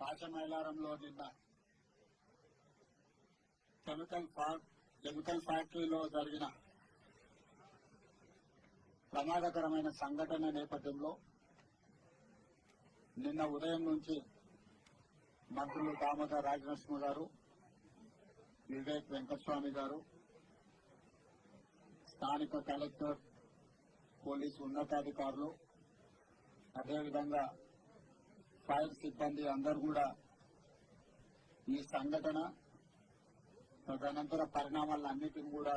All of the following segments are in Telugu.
పాశమైలారంలో నిన్న కెమికల్ ఫ్యాక్టరీలో జరిగిన ప్రమాదకరమైన సంఘటన నేపథ్యంలో నిన్న ఉదయం నుంచి మంత్రులు దామోదర్ రాజనరసింహ గారు, వివేక్ వెంకటస్వామి గారు, స్థానిక కలెక్టర్, పోలీసు ఉన్నతాధికారులు, అదేవిధంగా ఫైర్ సిబ్బంది అందరూ కూడా ఈ సంఘటన తదనంతర పరిణామాలన్నింటినీ కూడా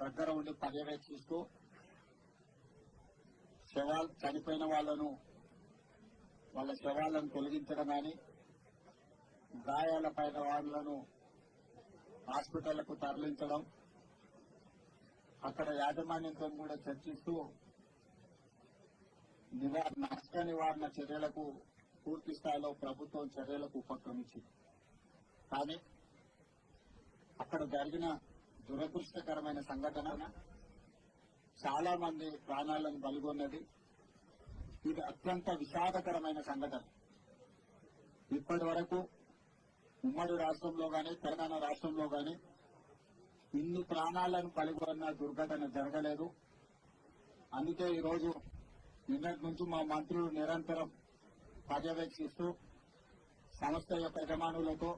దగ్గర ఉండి పర్యవేక్షిస్తూ చనిపోయిన వాళ్ళ శవాలను తొలగించడం కానీ, గాయాలపైన వాళ్ళను హాస్పిటళ్లకు తరలించడం, అక్కడ యాజమాన్యంతో కూడా చర్చిస్తూ నష్ట నివారణ చర్యలకు పూర్తి స్థాయిలో ప్రభుత్వం చర్యలకు ఉపక్రమించింది. కానీ అక్కడ జరిగిన దురదృష్టకరమైన సంఘటన చాలా మంది ప్రాణాలను బలిగొన్నది. ఇది అత్యంత విషాదకరమైన సంఘటన. ఇప్పటి వరకు ఉమ్మడి రాష్ట్రంలో గాని, తెలంగాణ రాష్ట్రంలో గాని ఇన్ని ప్రాణాలను బలిగొన్న దుర్ఘటన జరగలేదు. అందుకే ఈరోజు నిన్నటి నుంచి మా మంత్రులు నిరంతరం పర్యవేక్షిస్తూ సంస్థ యొక్క యజమానులతో,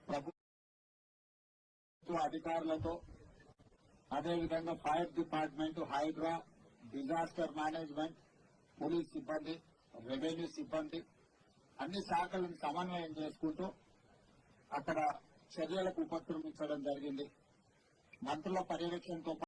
ప్రభుత్వ అధికారులతో, అదేవిధంగా fire department, Hydraa, disaster management, police సిబ్బంది, రెవెన్యూ సిబ్బంది అన్ని శాఖలను సమన్వయం చేసుకుంటూ అక్కడ చర్యలకు ఉపక్రమించడం జరిగింది. మంత్రుల పర్యవేక్షణతో